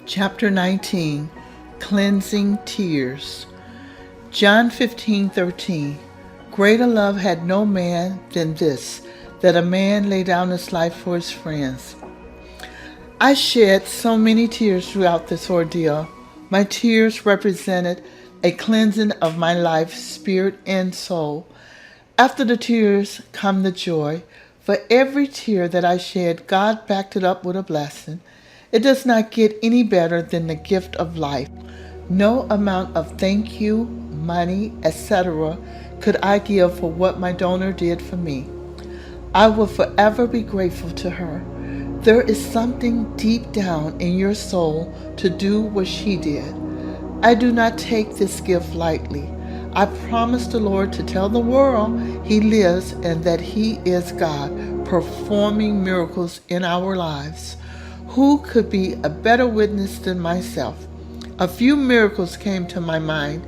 Chapter 19, Cleansing Tears. John 15:13. Greater love had no man than this, that a man lay down his life for his friends. I shed so many tears throughout this ordeal. My tears represented a cleansing of my life, spirit, and soul. After the tears come the joy. For every tear that I shed, God backed it up with a blessing. It does not get any better than the gift of life. No amount of thank you, money, etc. could I give for what my donor did for me. I will forever be grateful to her. There is something deep down in your soul to do what she did. I do not take this gift lightly. I promise the Lord to tell the world He lives and that He is God, performing miracles in our lives. Who could be a better witness than myself? A few miracles came to my mind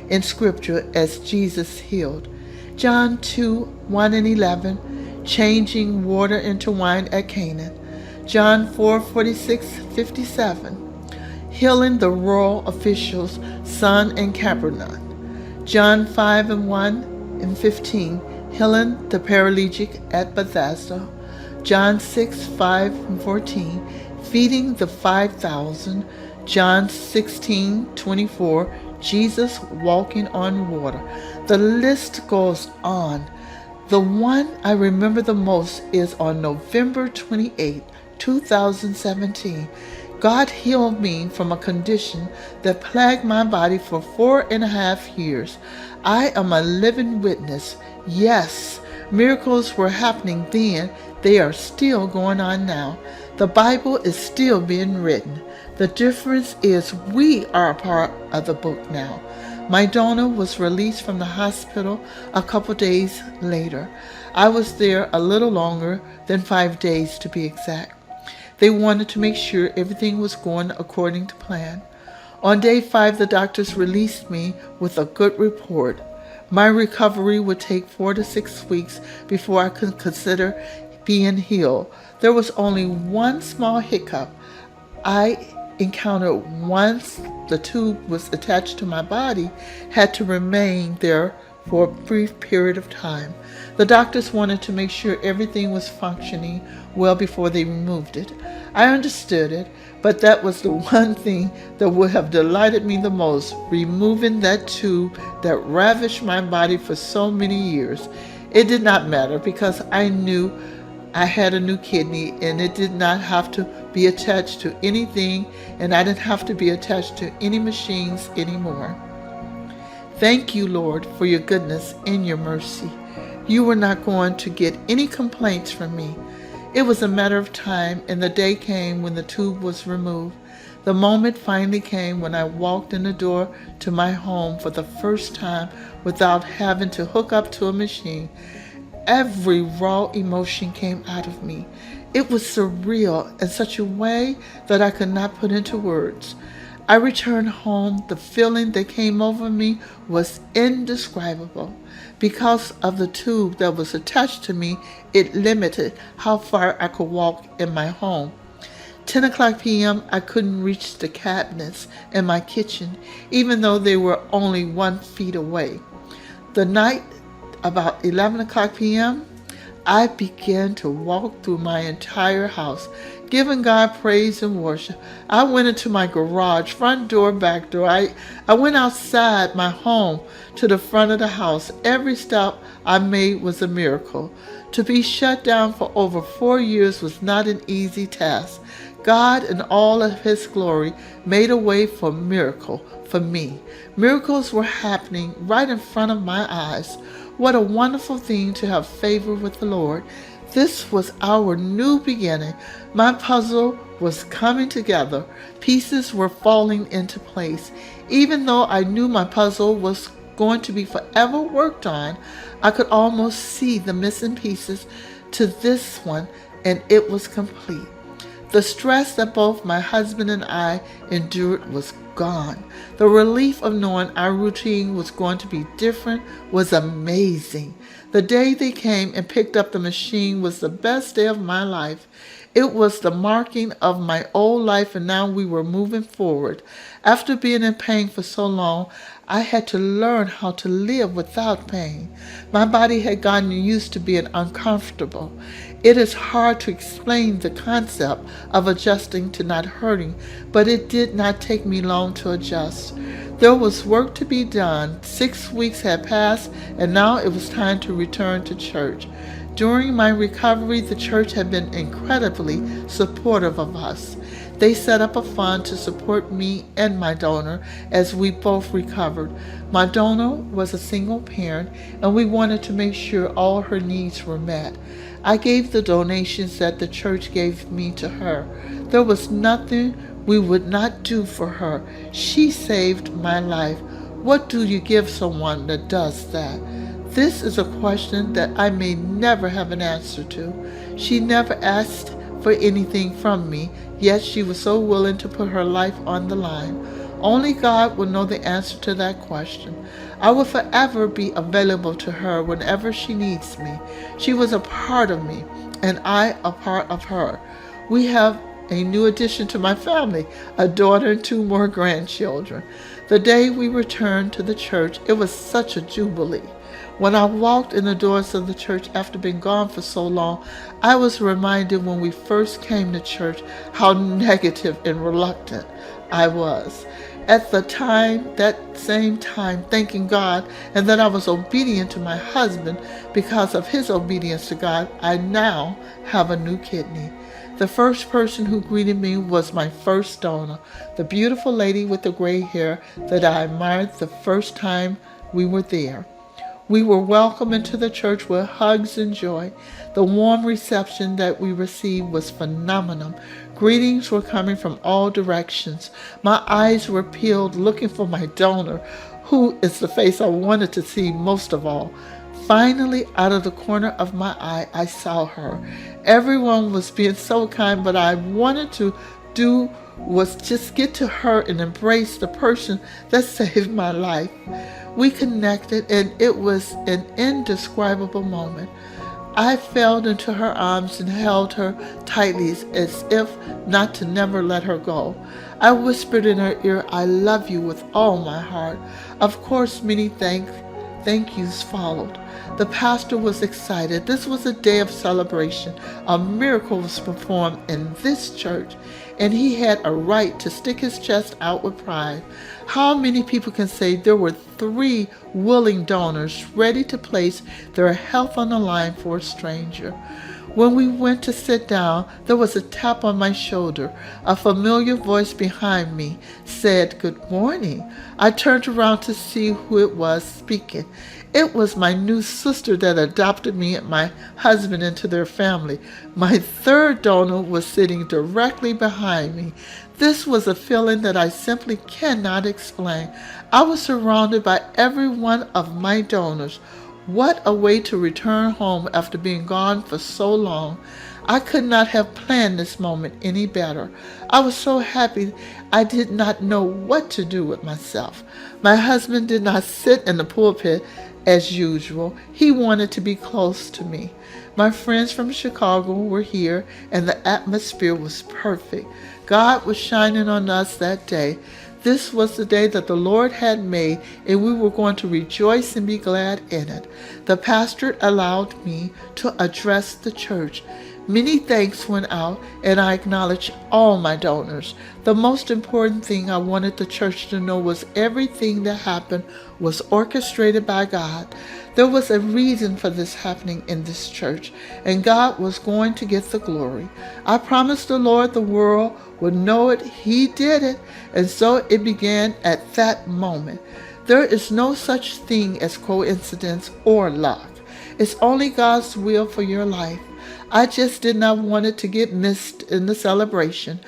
in Scripture as Jesus healed. John 2:1 and 11, changing water into wine at Cana. John 4:46-57, healing the royal official's son in Capernaum. John 5:1 and 15, healing the paralytic at Bethesda. John 6:5 and 14, feeding the 5,000. John 16:24, Jesus walking on water. The list goes on. The one I remember the most is on November 28, 2017. God healed me from a condition that plagued my body for 4.5 years. I am a living witness. Yes, miracles were happening then. They are still going on now. The Bible is still being written. The difference is we are a part of the book now. My donor was released from the hospital a couple days later. I was there a little longer than 5 days to be exact. They wanted to make sure everything was going according to plan. On day 5, the doctors released me with a good report. My recovery would take 4 to 6 weeks before I could consider being healed. There was only one small hiccup I encountered once the tube was attached to my body, had to remain there for a brief period of time. The doctors wanted to make sure everything was functioning well before they removed it. I understood it, but that was the one thing that would have delighted me the most, removing that tube that ravished my body for so many years. It did not matter because I knew I had a new kidney and it did not have to be attached to anything, and I didn't have to be attached to any machines anymore. Thank you, Lord, for your goodness and your mercy. You were not going to get any complaints from me. It was a matter of time, and the day came when the tube was removed. The moment finally came when I walked in the door to my home for the first time without having to hook up to a machine. Every raw emotion came out of me. It was surreal in such a way that I could not put into words. I returned home. The feeling that came over me was indescribable. Because of the tube that was attached to me, it limited how far I could walk in my home. 10 o'clock p.m., I couldn't reach the cabinets in my kitchen, even though they were only 1 feet away. The night, about 11 o'clock p.m., I began to walk through my entire house, giving God praise and worship. I went into my garage, front door, back door. I went outside my home to the front of the house. Every step I made was a miracle. To be shut down for over 4 years was not an easy task. God, in all of His glory, made a way for miracle for me. Miracles were happening right in front of my eyes. What a wonderful thing to have favor with the Lord. This was our new beginning. My puzzle was coming together. Pieces were falling into place. Even though I knew my puzzle was going to be forever worked on, I could almost see the missing pieces to this one, and it was complete. The stress that both my husband and I endured was gone. The relief of knowing our routine was going to be different was amazing. The day they came and picked up the machine was the best day of my life. It was the marking of my old life, and now we were moving forward. After being in pain for so long, I had to learn how to live without pain. My body had gotten used to being uncomfortable. It is hard to explain the concept of adjusting to not hurting, but it did not take me long to adjust. There was work to be done. 6 weeks had passed, and now it was time to return to church. During my recovery, the church had been incredibly supportive of us. They set up a fund to support me and my donor as we both recovered. My donor was a single parent, and we wanted to make sure all her needs were met. I gave the donations that the church gave me to her. There was nothing we would not do for her. She saved my life. What do you give someone that does that? This is a question that I may never have an answer to. She never asked for anything from me, yet she was so willing to put her life on the line. Only God will know the answer to that question. I will forever be available to her whenever she needs me. She was a part of me, and I a part of her. We have a new addition to my family, a daughter and 2 more grandchildren. The day we returned to the church, it was such a jubilee. When I walked in the doors of the church after being gone for so long, I was reminded when we first came to church how negative and reluctant I was. At that same time, thanking God and that I was obedient to my husband because of his obedience to God, I now have a new kidney. The first person who greeted me was my first donor, the beautiful lady with the gray hair that I admired the first time we were there. We were welcomed into the church with hugs and joy. The warm reception that we received was phenomenal. Greetings were coming from all directions. My eyes were peeled looking for my donor, who is the face I wanted to see most of all. Finally, out of the corner of my eye, I saw her. Everyone was being so kind, but I wanted to do was just get to her and embrace the person that saved my life. We connected, and it was an indescribable moment. I fell into her arms and held her tightly as if not to never let her go. I whispered in her ear, "I love you with all my heart." Of course, many thank yous followed. The pastor was excited. This was a day of celebration. A miracle was performed in this church, and he had a right to stick his chest out with pride. How many people can say there were 3 willing donors ready to place their health on the line for a stranger? When we went to sit down, there was a tap on my shoulder. A familiar voice behind me said, "Good morning." I turned around to see who it was speaking. It was my new sister that adopted me and my husband into their family. My third donor was sitting directly behind me. This was a feeling that I simply cannot explain. I was surrounded by every one of my donors. What a way to return home after being gone for so long. I could not have planned this moment any better. I was so happy I did not know what to do with myself. My husband did not sit in the pulpit as usual. He wanted to be close to me. My friends from Chicago were here, and the atmosphere was perfect. God was shining on us that day. This was the day that the Lord had made, and we were going to rejoice and be glad in it. The pastor allowed me to address the church. Many thanks went out, and I acknowledged all my donors. The most important thing I wanted the church to know was everything that happened was orchestrated by God. There was a reason for this happening in this church, and God was going to get the glory. I promised the Lord the world would know it. He did it, and so it began at that moment. There is no such thing as coincidence or luck. It's only God's will for your life. I just did not want it to get missed in the celebration.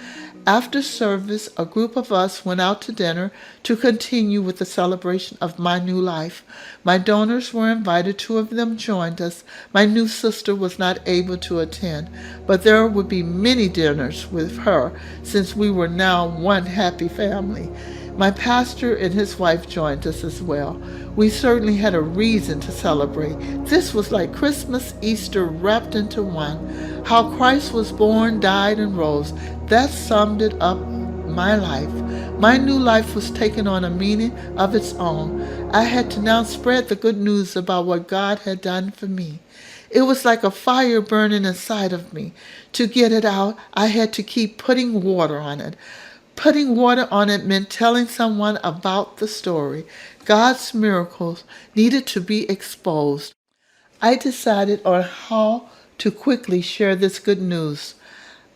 After service, a group of us went out to dinner to continue with the celebration of my new life. My donors were invited. 2 of them joined us. My new sister was not able to attend, but there would be many dinners with her since we were now one happy family. My pastor and his wife joined us as well. We certainly had a reason to celebrate. This was like Christmas, Easter wrapped into one. how Christ was born, died, and rose. That summed it up my life. My new life was taking on a meaning of its own. I had to now spread the good news about what God had done for me. It was like a fire burning inside of me. To get it out, I had to keep putting water on it. Putting water on it meant telling someone about the story. God's miracles needed to be exposed. I decided on how to quickly share this good news.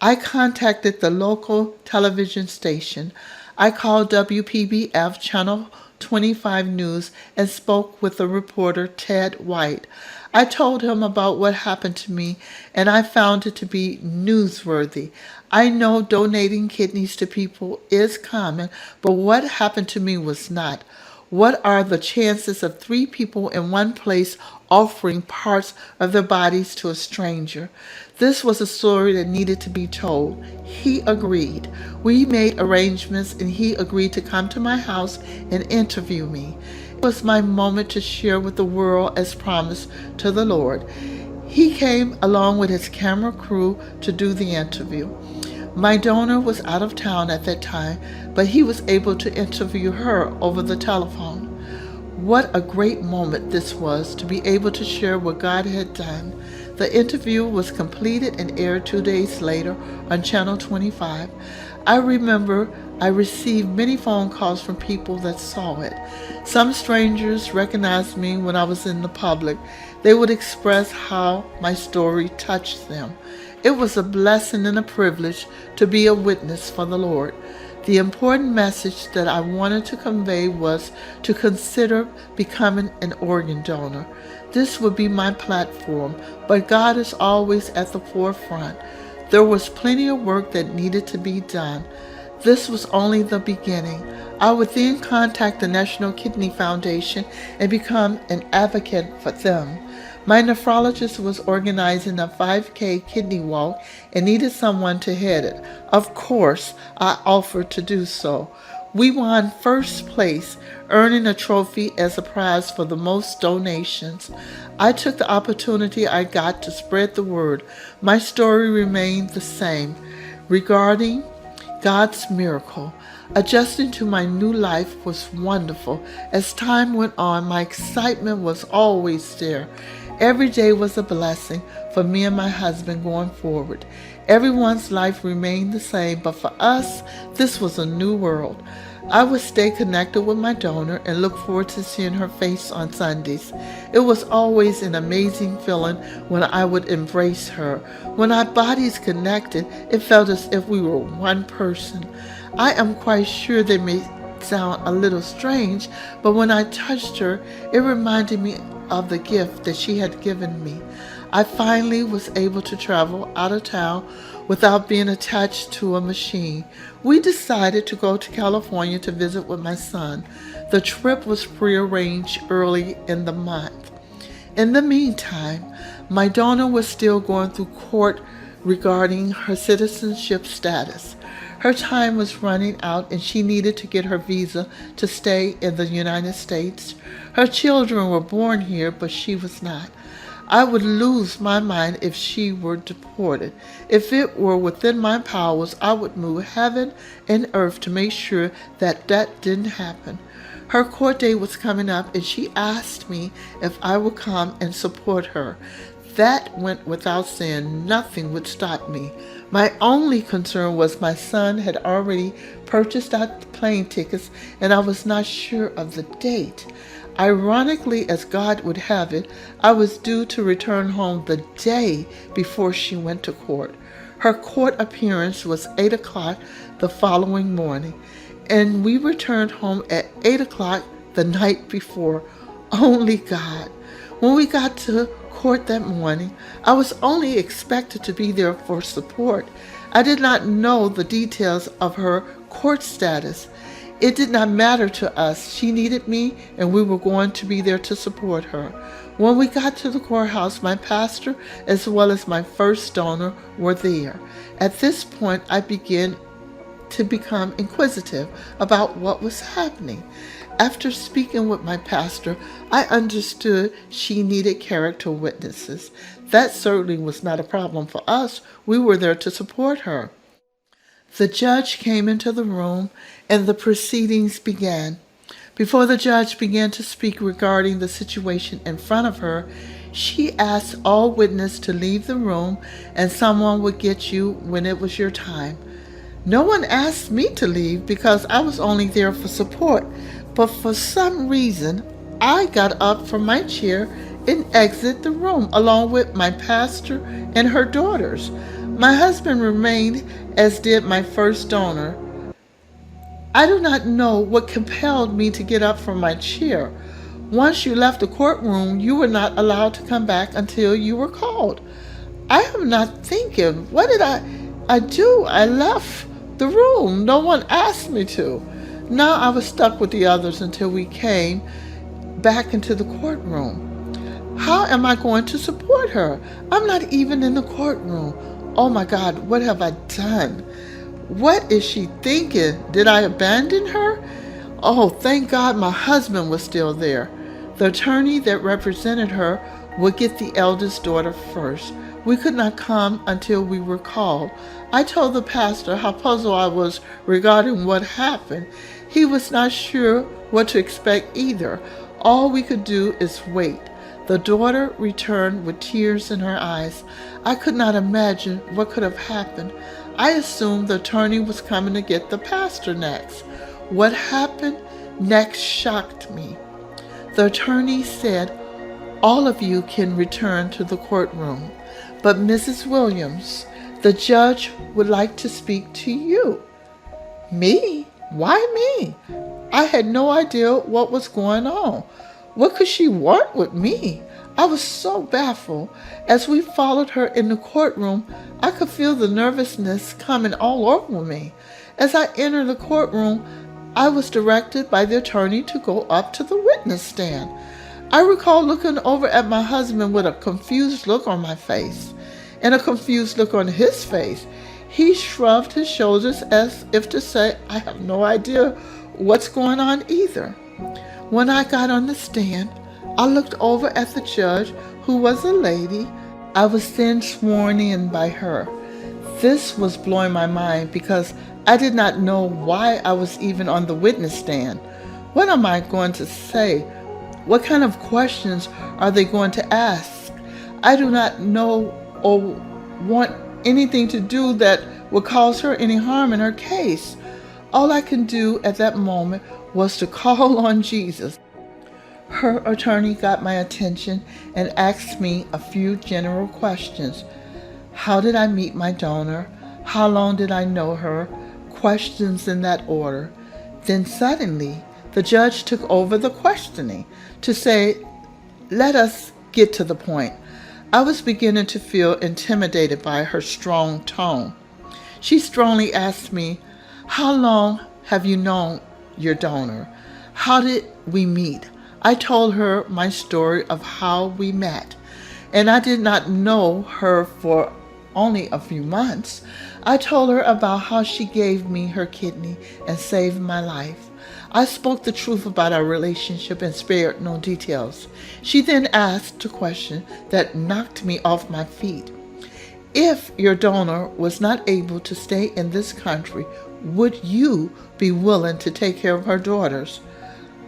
I contacted the local television station. I called WPBF Channel 25 News and spoke with the reporter Ted White. I told him about what happened to me, and I found it to be newsworthy. I know donating kidneys to people is common, but what happened to me was not. What are the chances of three people in one place offering parts of their bodies to a stranger? This was a story that needed to be told. He agreed. We made arrangements and he agreed to come to my house and interview me. It was my moment to share with the world as promised to the Lord. He came along with his camera crew to do the interview. My donor was out of town at that time, but he was able to interview her over the telephone. What a great moment this was to be able to share what God had done. The interview was completed and aired 2 days later on Channel 25. I remember I received many phone calls from people that saw it. Some strangers recognized me when I was in the public. They would express how my story touched them. It was a blessing and a privilege to be a witness for the Lord. The important message that I wanted to convey was to consider becoming an organ donor. This would be my platform, but God is always at the forefront. There was plenty of work that needed to be done. This was only the beginning. I would then contact the National Kidney Foundation and become an advocate for them. My nephrologist was organizing a 5K kidney walk and needed someone to head it. Of course, I offered to do so. We won first place, earning a trophy as a prize for the most donations. I took the opportunity I got to spread the word. My story remained the same regarding God's miracle. Adjusting to my new life was wonderful. As time went on, my excitement was always there. Every day was a blessing for me and my husband going forward. Everyone's life remained the same, but for us, this was a new world. I would stay connected with my donor and look forward to seeing her face on Sundays. It was always an amazing feeling when I would embrace her. When our bodies connected, it felt as if we were one person. I am quite sure they may sound a little strange, but when I touched her, it reminded me of the gift that she had given me. I finally was able to travel out of town without being attached to a machine. We decided to go to California to visit with my son. The trip was prearranged early in the month. In the meantime, my donor was still going through court regarding her citizenship status. Her time was running out and she needed to get her visa to stay in the United States. Her children were born here, but she was not. I would lose my mind if she were deported. If it were within my powers, I would move heaven and earth to make sure that that didn't happen. Her court date was coming up and she asked me if I would come and support her. That went without saying. Nothing would stop me. My only concern was my son had already purchased our plane tickets and I was not sure of the date. Ironically, as God would have it, I was due to return home the day before she went to court. Her court appearance was 8 o'clock the following morning, and we returned home at 8 o'clock the night before. Only God. When we got to court that morning, I was only expected to be there for support. I did not know the details of her court status. It did not matter to us. She needed me, and we were going to be there to support her. When we got to the courthouse, my pastor as well as my first donor were there. At this point, I began to become inquisitive about what was happening. After speaking with my pastor, I understood she needed character witnesses. That certainly was not a problem for us. We were there to support her. The judge came into the room and the proceedings began. Before the judge began to speak regarding the situation in front of her, she asked all witnesses to leave the room and someone would get you when it was your time. No one asked me to leave because I was only there for support, but for some reason, I got up from my chair and exited the room along with my pastor and her daughters. My husband remained, as did my first donor. I do not know what compelled me to get up from my chair. Once you left the courtroom, you were not allowed to come back until you were called. I am not thinking, what did I do? I left the room. No one asked me to. Now I was stuck with the others until we came back into the courtroom. How am I going to support her? I'm not even in the courtroom. Oh my God, what have I done? What is she thinking? Did I abandon her? Oh, thank God my husband was still there. The attorney that represented her would get the eldest daughter first. We could not come until we were called. I told the pastor how puzzled I was regarding what happened. He was not sure what to expect either. All we could do is wait. The daughter returned with tears in her eyes. I could not imagine what could have happened. I assumed the attorney was coming to get the pastor next. What happened next shocked me. The attorney said, all of you can return to the courtroom, but Mrs. Williams, the judge would like to speak to you. Me? Why me? I had no idea what was going on. What could she want with me? I was so baffled. As we followed her in the courtroom, I could feel the nervousness coming all over me. As I entered the courtroom, I was directed by the attorney to go up to the witness stand. I recall looking over at my husband with a confused look on my face and a confused look on his face. He shrugged his shoulders as if to say, I have no idea what's going on either. When I got on the stand, I looked over at the judge, who was a lady. I was then sworn in by her. This was blowing my mind because I did not know why I was even on the witness stand. What am I going to say? What kind of questions are they going to ask? I do not know or want anything to do that would cause her any harm in her case. All I can do at that moment was to call on Jesus. Her attorney got my attention and asked me a few general questions. How did I meet my donor? How long did I know her? Questions in that order. Then suddenly, the judge took over the questioning to say, let us get to the point. I was beginning to feel intimidated by her strong tone. She strongly asked me, how long have you known your donor? How did we meet? I told her my story of how we met, and I did not know her for only a few months. I told her about how she gave me her kidney and saved my life. I spoke the truth about our relationship and spared no details. She then asked a question that knocked me off my feet. If your donor was not able to stay in this country, would you be willing to take care of her daughters?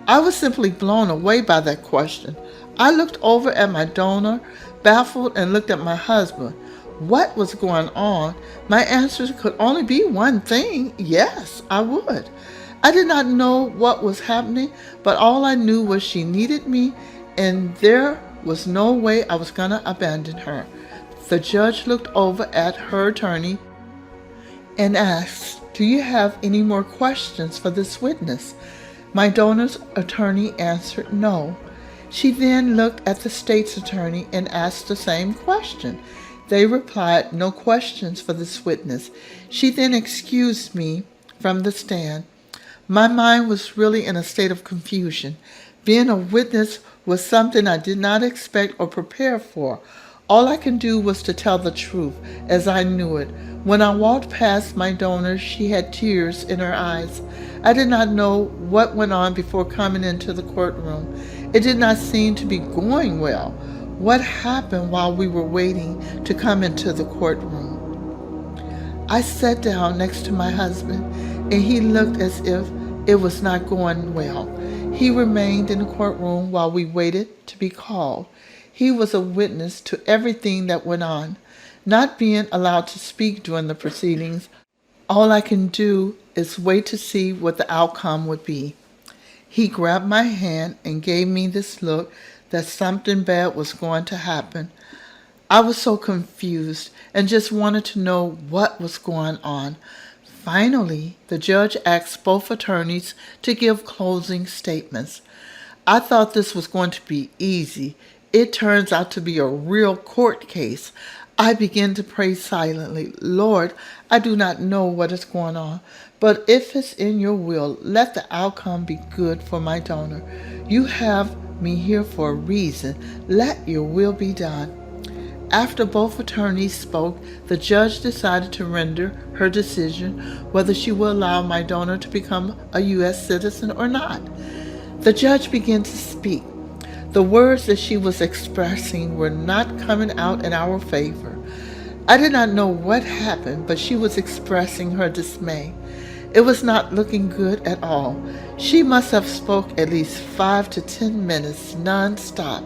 I was simply blown away by that question. I looked over at my donor, baffled, and looked at my husband. What was going on? My answer could only be one thing. Yes, I would. I did not know what was happening, but all I knew was she needed me, and there was no way I was going to abandon her. The judge looked over at her attorney and asked, do you have any more questions for this witness? My donor's attorney answered no. She then looked at the state's attorney and asked the same question. They replied, no questions for this witness. She then excused me from the stand. My mind was really in a state of confusion. Being a witness was something I did not expect or prepare for. All I could do was to tell the truth as I knew it. When I walked past my donor, she had tears in her eyes. I did not know what went on before coming into the courtroom. It did not seem to be going well. What happened while we were waiting to come into the courtroom? I sat down next to my husband, and he looked as if it was not going well. He remained in the courtroom while we waited to be called. He was a witness to everything that went on. Not being allowed to speak during the proceedings, all I can do is wait to see what the outcome would be. He grabbed my hand and gave me this look that something bad was going to happen. I was so confused and just wanted to know what was going on. Finally, the judge asked both attorneys to give closing statements. I thought this was going to be easy. It turns out to be a real court case. I began to pray silently. Lord, I do not know what is going on, but if it's in your will, let the outcome be good for my donor. You have me here for a reason. Let your will be done. After both attorneys spoke, the judge decided to render her decision whether she will allow my donor to become a U.S. citizen or not. The judge began to speak. The words that she was expressing were not coming out in our favor. I did not know what happened, but she was expressing her dismay. It was not looking good at all. She must have spoke at least 5 to 10 minutes non-stop.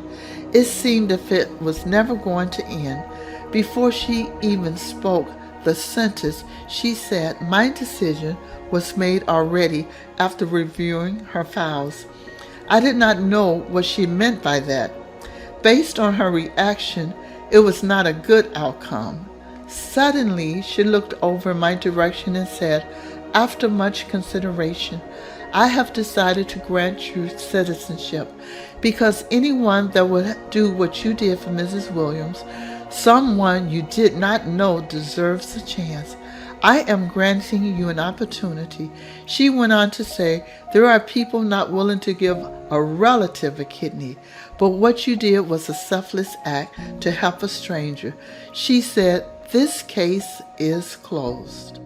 It seemed as if it was never going to end. Before she even spoke the sentence, she said, "My decision was made already after reviewing her files." I did not know what she meant by that. Based on her reaction, it was not a good outcome. Suddenly, she looked over my direction and said, "After much consideration, I have decided to grant you citizenship because anyone that would do what you did for Mrs. Williams, someone you did not know, deserves a chance. I am granting you an opportunity." She went on to say, "There are people not willing to give a relative a kidney, but what you did was a selfless act to help a stranger." She said, "This case is closed."